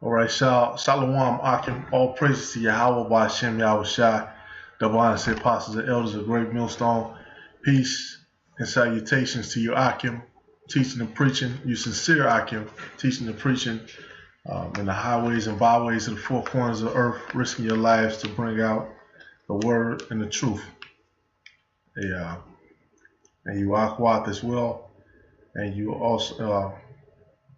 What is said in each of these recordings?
All right, Shalom Akim. All praises to Yahweh by Hashem Yahweh Shai. Double honor to apostles and elders of Great Millstone. Peace and salutations to you, Akim, teaching and preaching. You sincere Akim, teaching and preaching in the highways and byways of the four corners of the earth, risking your lives to bring out the word and the truth. And you Akwat as well, and you also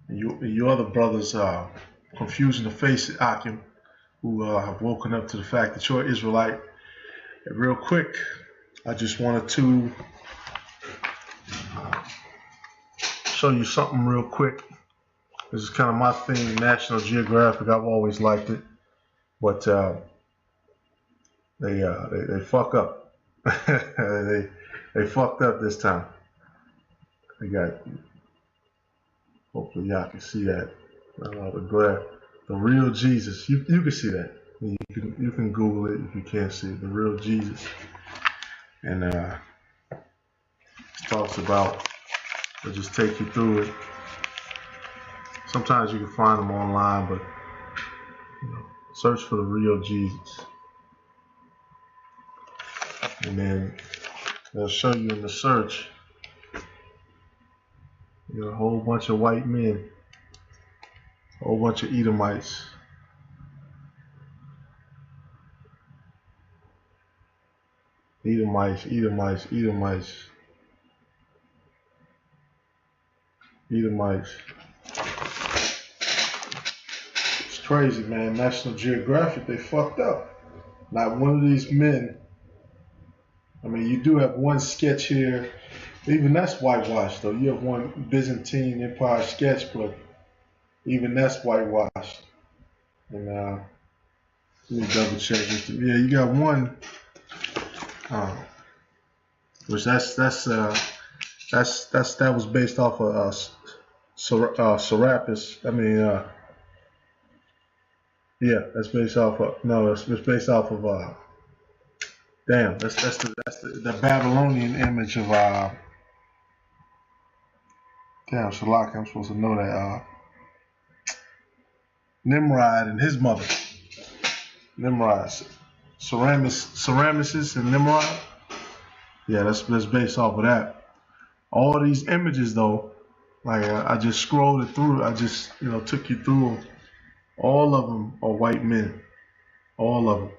you other brothers confusing the face Akim, who have woken up to the fact that you're Israelite. And real quick, I just wanted to show you something real quick. This is kind of my thing, National Geographic. I've always liked it, but they fuck up. they fucked up this time. They got. Hopefully y'all can see that. The glare. The real Jesus. You can see that. You can Google it if you can't see it. The real Jesus. And it talks about. I'll just take you through it. Sometimes you can find them online, but search for the real Jesus. And then they'll show you in the search. You got a whole bunch of white men, a whole bunch of Edomites. Edomites. It's crazy, man. National Geographic, they fucked up. Not one of these men. I mean, you do have one sketch here. Even that's whitewashed, though. You have one Byzantine Empire sketch, but even that's whitewashed. And let me double check this. Yeah, you got one. Which that was based off of Serapis. I mean, yeah, that's based off of it's based off of damn. That's the Babylonian image of damn Shalak. I'm supposed to know that Nimrod and his mother. Nimrod, Semiramis and Nimrod. Yeah, that's based off of that. All these images, though, like I just scrolled it through. I just took you through them. All of them are white men. All of them.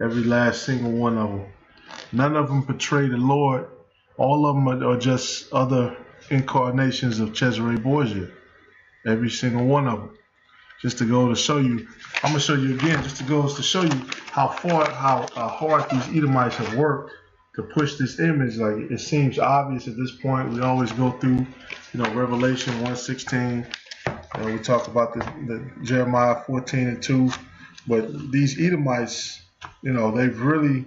Every last single one of them. None of them portray the Lord. All of them are just other incarnations of Cesare Borgia. Every single one of them. Just to go to show you. I'm gonna show you again, just to go to show you how hard these Edomites have worked to push this image. Like, it seems obvious at this point. We always go through, Revelation 1:16. We talk about the Jeremiah 14:2. But these Edomites, they've really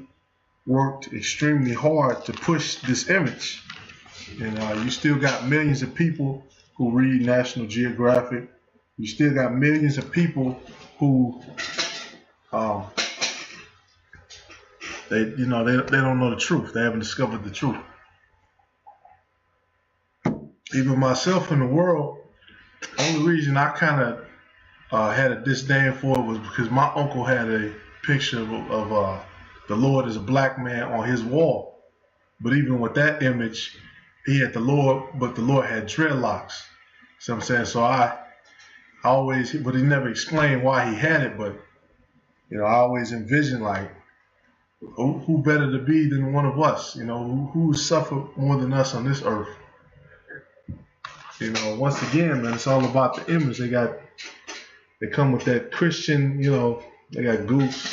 worked extremely hard to push this image. And you still got millions of people who read National Geographic. You still got millions of people who they don't know the truth. They haven't discovered the truth. Even myself in the world, the only reason I kind of had a disdain for it was because my uncle had a picture of the Lord as a black man on his wall. But even with that image, he had the Lord, but the Lord had dreadlocks. See what I'm saying? So I always, but he never explained why he had it. But I always envisioned, like, who better to be than one of us? Who suffered more than us on this earth? Once again, man, it's all about the image. They come with that Christian, they got goose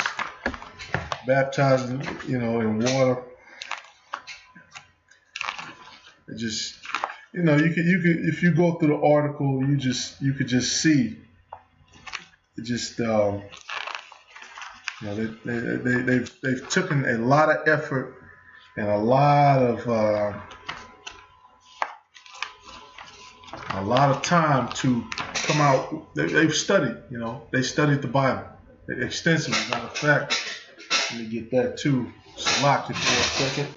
baptized, in water. It just, you could, if you go through the article, you could just see. It just, they've taken a lot of effort and a lot of time to come out. They've studied, they studied the Bible extensively. Matter of fact, let me get that too. Lock it for a second.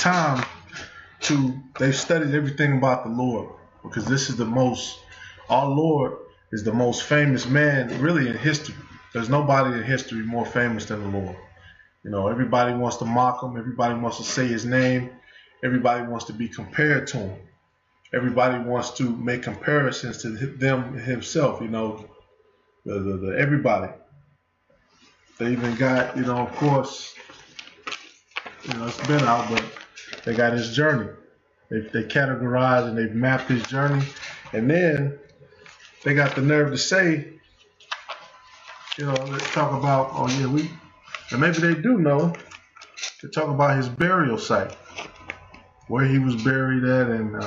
time they've studied everything about the Lord, because this is our Lord is the most famous man really in history. There's nobody in history more famous than the Lord. Everybody wants to mock him. Everybody wants to say his name. Everybody wants to be compared to him. Everybody wants to make comparisons to them himself. Everybody. They even got, of course, it's been out, but they got his journey. They categorized and they've mapped his journey, and then they got the nerve to say, let's talk about, and maybe they do know, to talk about his burial site, where he was buried at, and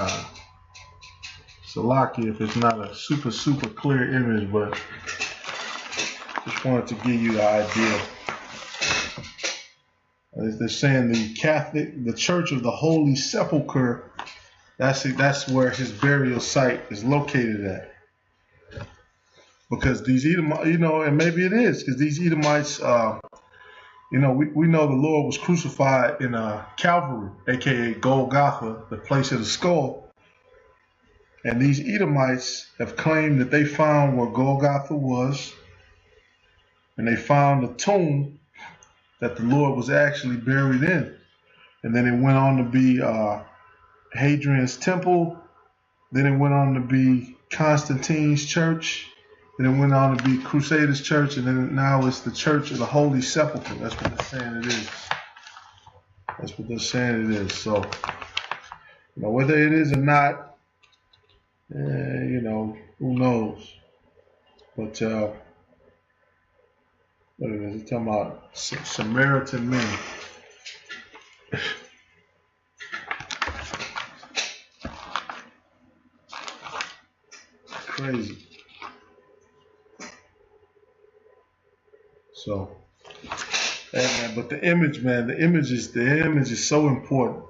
Salaki, if it's not a super, super clear image, but just wanted to give you the idea. They're saying the Church of the Holy Sepulchre, that's where his burial site is located at. Because these Edomites, and maybe it is, because these Edomites, we know the Lord was crucified in Calvary, aka Golgotha, the place of the skull. And these Edomites have claimed that they found where Golgotha was, and they found the tomb that the Lord was actually buried in. And then it went on to be Hadrian's temple. Then it went on to be Constantine's church. Then it went on to be Crusaders' church. And then now it's the Church of the Holy Sepulchre. That's what they're saying it is. That's what they're saying it is. So, whether it is or not, who knows? But what it is, it's talking about Samaritan men. Crazy. So, hey man, but the image is so important.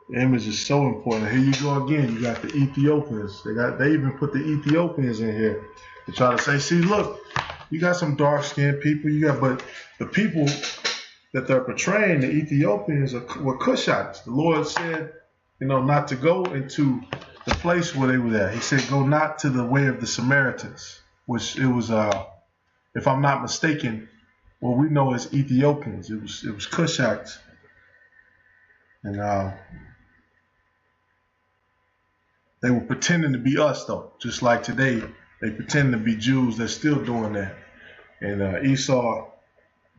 The image is so important. Here you go again. You got the Ethiopians. They even put the Ethiopians in here to try to say, see, look, you got some dark-skinned people. But the people that they're portraying, the Ethiopians, were Cushites. The Lord said, not to go into the place where they were at. He said, go not to the way of the Samaritans, which it was, if I'm not mistaken, what we know as Ethiopians. It was Cushites. And they were pretending to be us, though. Just like today, they pretend to be Jews. They're still doing that. And Esau,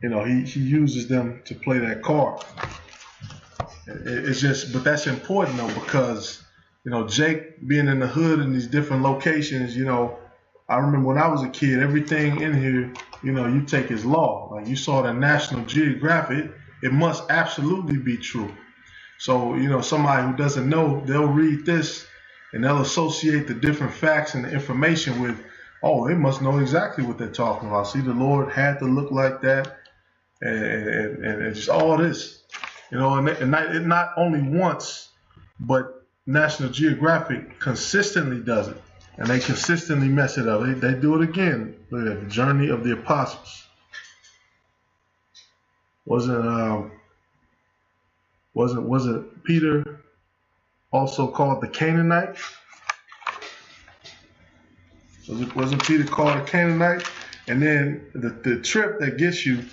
he uses them to play that card. It's just, but that's important, though, because, Jake being in the hood in these different locations, I remember when I was a kid, everything in here, you take as law. Like you saw the National Geographic, it must absolutely be true. So, somebody who doesn't know, they'll read this and they'll associate the different facts and the information with, oh, they must know exactly what they're talking about. See, the Lord had to look like that, and just all this, and not only once, but National Geographic consistently does it, and they consistently mess it up. They do it again. Look at the journey of the apostles. Wasn't Peter also called the Canaanite? Wasn't Peter called a Canaanite? And then the trip that gets you,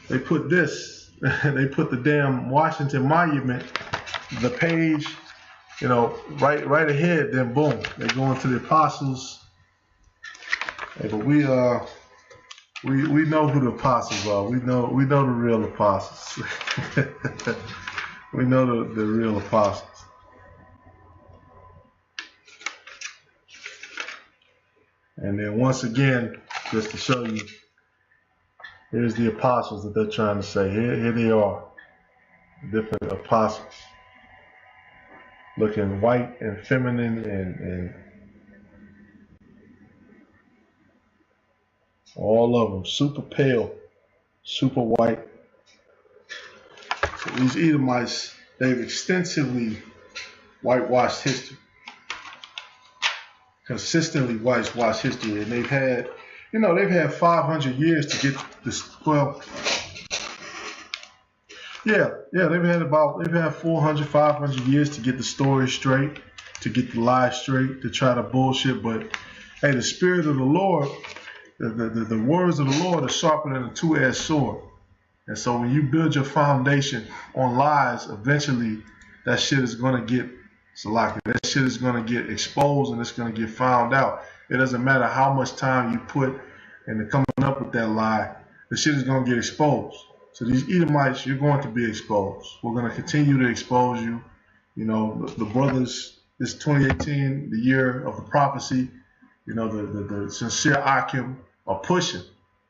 they put this, they put the damn Washington Monument, the page, right ahead, then boom, they go into the apostles. Hey, but we know who the apostles are. We know the real apostles. We know the real apostles. And then once again, just to show you, here's the apostles that they're trying to say. Here they are, different apostles, looking white and feminine and all of them super pale, super white. So these Edomites, they've extensively whitewashed history. Consistently whitewashed history, and they've had 500 years to get this. Well, Yeah, they've had 400, 500 years to get the story straight, to get the lie straight, to try to bullshit. But hey, the spirit of the Lord, the words of the Lord are sharper than a two-edged sword. And so when you build your foundation on lies, eventually that shit is gonna get salaki. That shit is gonna get exposed and it's gonna get found out. It doesn't matter how much time you put into coming up with that lie, the shit is gonna get exposed. So these Edomites, you're going to be exposed. We're gonna continue to expose you. You know, the brothers, this 2018, the year of the prophecy, you know, the sincere Akim are pushing.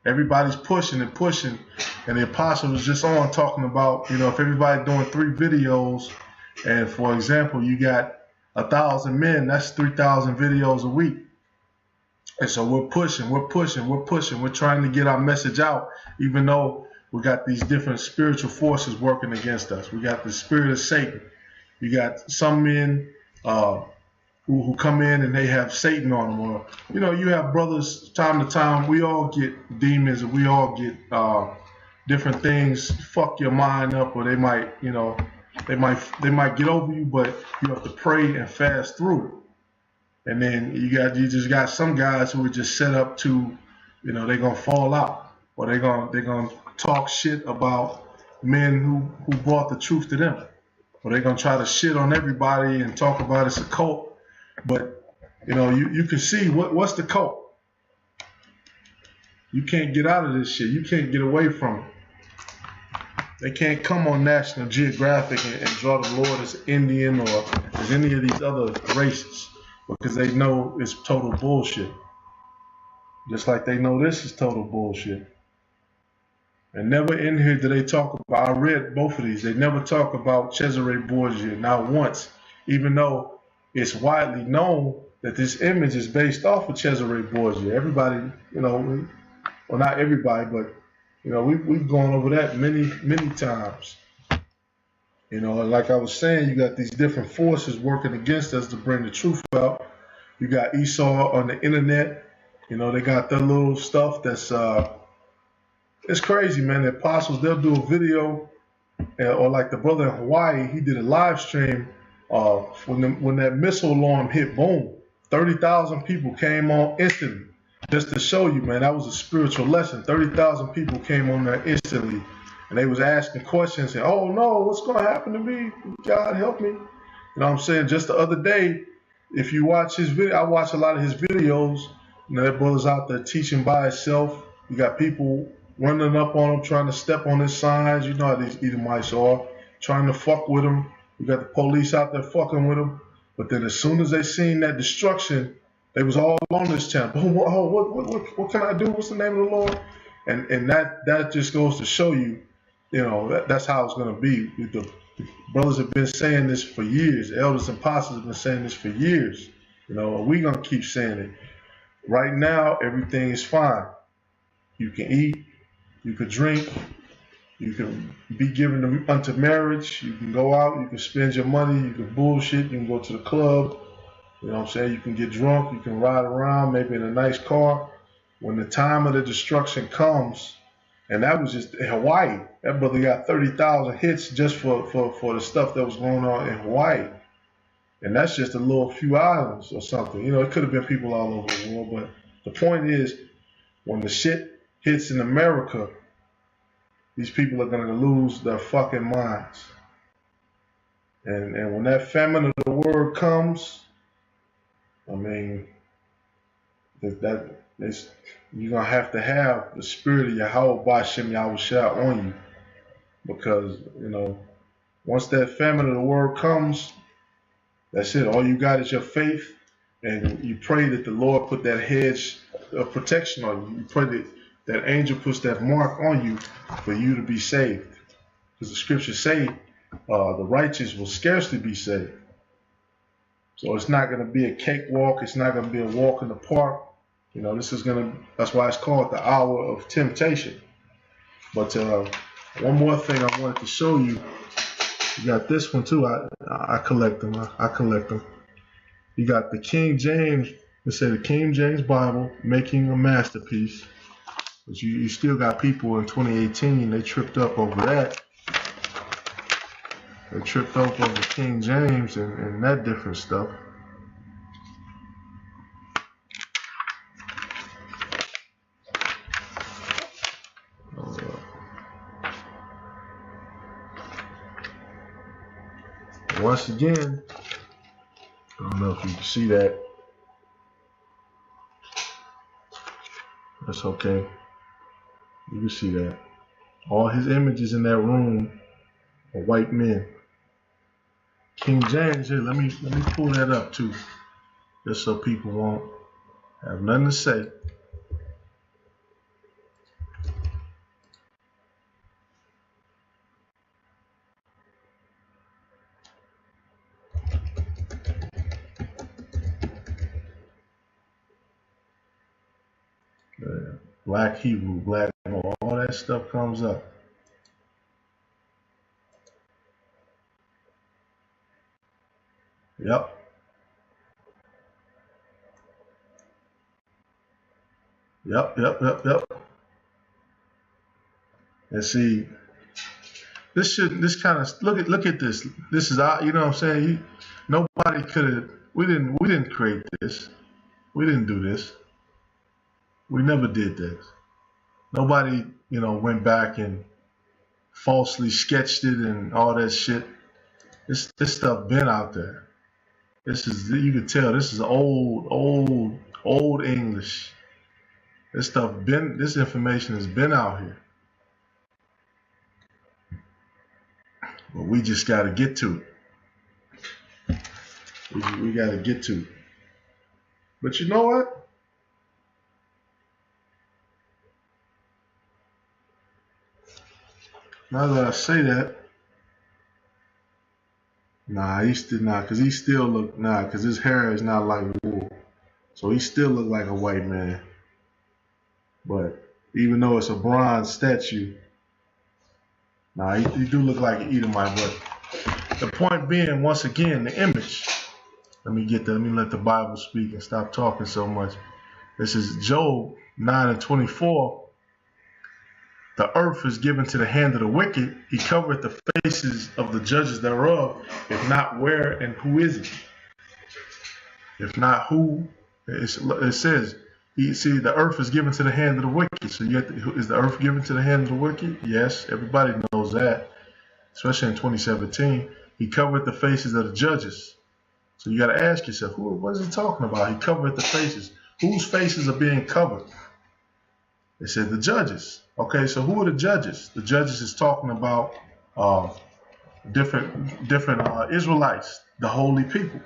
Everybody's pushing and pushing. And the apostle was just on talking about, you know, if everybody doing 3 videos, and for example, you got 1,000 men, that's 3,000 videos a week. And so we're pushing. We're trying to get our message out, even though we got these different spiritual forces working against us. We got the spirit of Satan. You got some men who come in and they have Satan on them, or you know, you have brothers time to time. We all get demons, and we all get different things fuck your mind up, or they might, you know, they might get over you, but you have to pray and fast through it. And then you just got some guys who are just set up to, you know, they're gonna fall out, or they're gonna talk shit about men who brought the truth to them, or they're gonna try to shit on everybody and talk about it's a cult. But you know, you can see what's the cult. You can't get out of this shit. You can't get away from it. They can't come on National Geographic and draw the Lord as Indian or as any of these other races, because they know it's total bullshit. Just like they know this is total bullshit. And never in here do they talk about, I read both of these, they never talk about Cesare Borgia, not once, even though it's widely known that this image is based off of Cesare Borgia. Everybody, you know, well, not everybody, but you know, we've gone over that many times. You know, like I was saying, you got these different forces working against us to bring the truth out. You got Esau on the internet. You know, they got their little stuff that's it's crazy, man. The apostles, they'll do a video, or like the brother in Hawaii, he did a live stream when that missile alarm hit, boom, 30,000 people came on instantly. Just to show you, man, that was a spiritual lesson. 30,000 people came on there instantly, and they was asking questions, saying, "Oh no, what's going to happen to me? God help me!" You know what I'm saying? Just the other day, if you watch his video, I watch a lot of his videos. You know, that brother's out there teaching by himself. You got people running up on him, trying to step on his signs. You know how these Edomites are, trying to fuck with him. You got the police out there fucking with him. But then as soon as they seen that destruction, they was all on this channel. Oh, what can I do? What's the name of the Lord? And that just goes to show you, you know, that's how it's going to be. The brothers have been saying this for years. Elders and pastors have been saying this for years. You know, we're going to keep saying it. Right now, everything is fine. You can eat, you can drink, you can be given unto marriage, you can go out, you can spend your money, you can bullshit, you can go to the club. You know what I'm saying? You can get drunk, you can ride around, maybe in a nice car. When the time of the destruction comes, and that was just in Hawaii. That brother got 30,000 hits just for the stuff that was going on in Hawaii. And that's just a little few islands or something. You know, it could have been people all over the world, but the point is, when the shit hits in America, these people are going to lose their fucking minds. And when that famine of the word comes, I mean, that is, you're going to have the spirit of Yahweh Ba'Shem Yahushua on you. Because, you know, once that famine of the word comes, that's it. All you got is your faith, and you pray that the Lord put that hedge of protection on you. You pray that angel puts that mark on you for you to be saved. Because the scriptures say the righteous will scarcely be saved. So it's not going to be a cakewalk. It's not going to be a walk in the park. You know, that's why it's called the hour of temptation. But one more thing I wanted to show you. You got this one too. I collect them. I collect them. You got the King James. Let's say the King James Bible making a masterpiece. But you still got people in 2018. They tripped up over that. They tripped up on the King James and that different stuff. Once again, I don't know if you can see that. That's okay. You can see that. All his images in that room are white men. King James, here, let me pull that up too, just so people won't have nothing to say. Black Hebrew, black, all that stuff comes up. Yep. Yep. And see, this kind of look at this. This is you know what I'm saying. Nobody could have. We didn't create this. We didn't do this. We never did this. Nobody, went back and falsely sketched it and all that shit. This stuff been out there. You can tell this is old English. This information has been out here. But we just got to get to it. We got to get to it. But you know what? Now that I say that, because he still look, because his hair is not like wool. So he still look like a white man. But even though it's a bronze statue, he do look like an Edomite. But the point being, once again, the image. Let me let the Bible speak and stop talking so much. This is Job 9:24. The earth is given to the hand of the wicked. He covereth the faces of the judges thereof. If not, where and who is he? If not, who? It says, the earth is given to the hand of the wicked. So is the earth given to the hand of the wicked? Yes, everybody knows that, especially in 2017. He covered the faces of the judges. So you got to ask yourself, what is he talking about? He covered the faces. Whose faces are being covered? It said the judges. Okay, so who are the judges? The judges is talking about different Israelites, the holy people.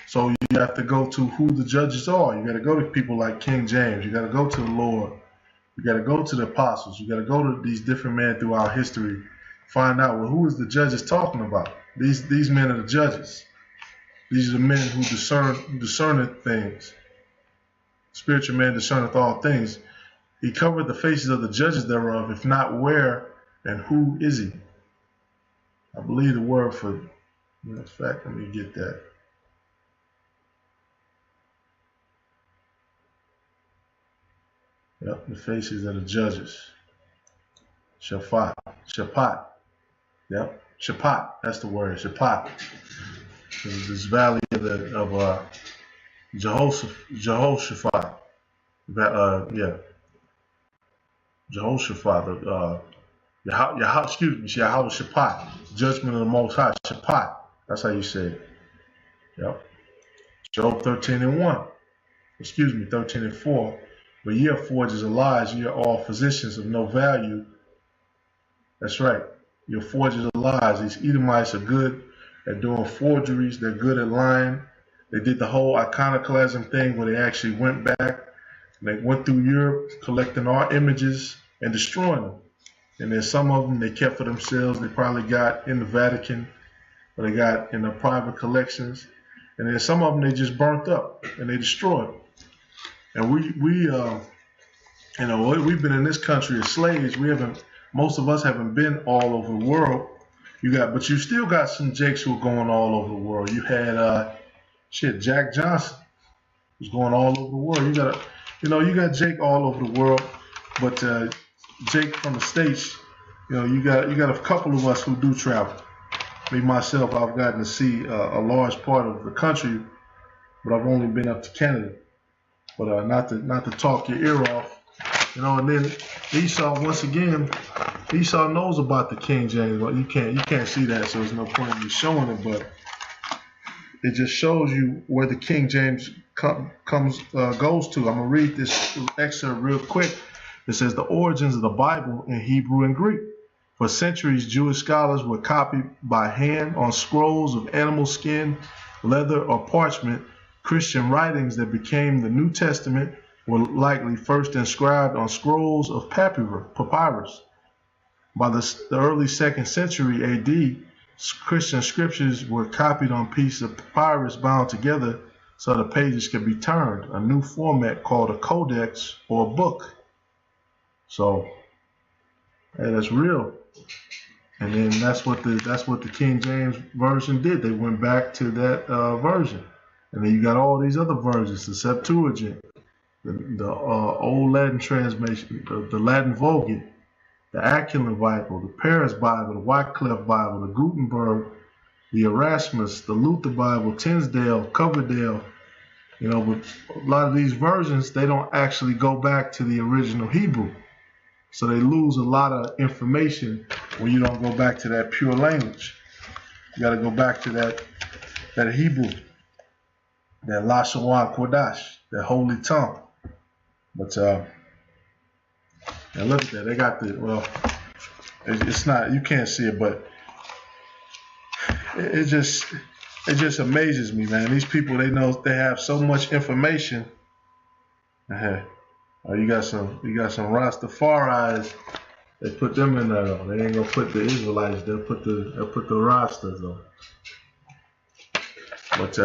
So you have to go to who the judges are. You got to go to people like King James. You got to go to the Lord. You got to go to the apostles. You got to go to these different men throughout history. Find out, who is the judges talking about? These men are the judges. These are the men who discerneth things. Spiritual man discerneth all things. He covered the faces of the judges thereof. If not, where and who is he? I believe the word for, in fact, let me get that. Yep, the faces of the judges. Shaphat. Yep, Shaphat. That's the word. Shaphat. This valley of Jehoshaphat. Jehoshaphat. Jehoshaphat. Judgment of the Most High. Shaphat. That's how you say it. Yep. Job 13:1. 13:4. But ye are forgers of lies, ye are all physicians of no value. That's right. You're forgers of lies. These Edomites are good at doing forgeries. They're good at lying. They did the whole iconoclasm thing where they actually went back and they went through Europe collecting our images and destroying them. And then some of them they kept for themselves. They probably got in the Vatican or they got in the private collections. And then some of them they just burnt up and they destroyed. And we've been in this country as slaves. Most of us haven't been all over the world. But you still got some Jakes who are going all over the world. You had Jack Johnson was going all over the world. You got Jake all over the world, but Jake from the States, you got a couple of us who do travel. Me myself, I've gotten to see a large part of the country, but I've only been up to Canada. But not to talk your ear off, And then Esau, once again, Esau knows about the King James. But you can't see that, so there's no point in me showing it. But it just shows you where the King James goes to. I'm gonna read this excerpt real quick. It says the origins of the Bible in Hebrew and Greek. For centuries, Jewish scholars were copied by hand on scrolls of animal skin, leather, or parchment. Christian writings that became the New Testament were likely first inscribed on scrolls of papyrus. By the early 2nd century AD, Christian scriptures were copied on pieces of papyrus bound together so the pages could be turned, a new format called a codex or a book. So, hey, that's real. And then that's what the King James version did. They went back to that version. And then you got all these other versions, the Septuagint, the Old Latin translation, the Latin Vulgate, the Aquilan Bible, the Paris Bible, the Wycliffe Bible, the Gutenberg, the Erasmus, the Luther Bible, Tinsdale, Coverdale. But a lot of these versions, they don't actually go back to the original Hebrew. So they lose a lot of information when you don't go back to that pure language. You got to go back to that Hebrew, that Lashon Kodash, that holy tongue. But now look at that. They got it's not, you can't see it, but it just amazes me, man. These people, they know they have so much information. Oh, you got some Rastafaris. They put them in there though. They ain't gonna put the Israelites. They'll put the Rastas though. But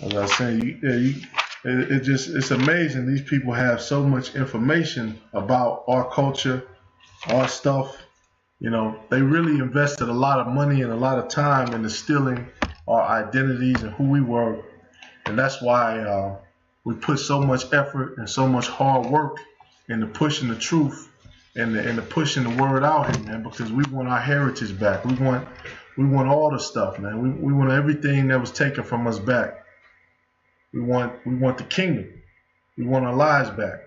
as I say, it's amazing. These people have so much information about our culture, our stuff. They really invested a lot of money and a lot of time in instilling our identities and who we were, and that's why we put so much effort and so much hard work into pushing the truth and the pushing the word out here, man. Because we want our heritage back. We want all the stuff, man. We want everything that was taken from us back. We want the kingdom. We want our lives back.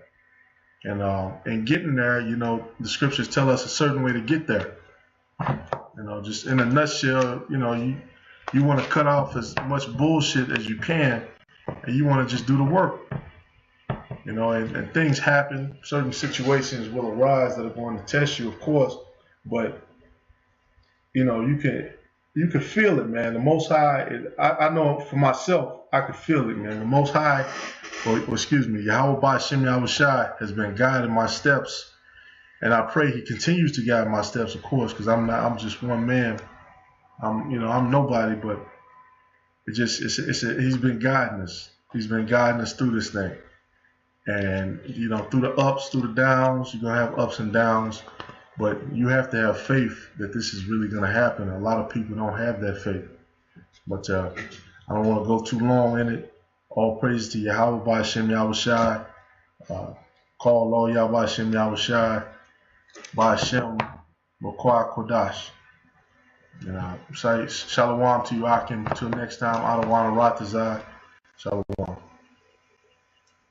And getting there, the scriptures tell us a certain way to get there. Just in a nutshell, you want to cut off as much bullshit as you can, and you want to just do the work. And things happen. Certain situations will arise that are going to test you, of course. But you can feel it, man. The Most High, I know for myself, I can feel it, man. The Most High, Yahweh Ba'Shem Yahushai has been guiding my steps, and I pray He continues to guide my steps, of course, because I'm just one man. I'm nobody, but He's been guiding us. He's been guiding us through this thing, and through the ups, through the downs. You're gonna have ups and downs. But you have to have faith that this is really going to happen. A lot of people don't have that faith. But I don't want to go too long in it. All praise to Yahweh Ba'Shem Yahushai. Call Lord Yahweh Ba'Shem Yahushai. Ba'Shem Makwah Kodash. Say shalom to you, Akim. Until next time, Adawana Ratazai. Shalom.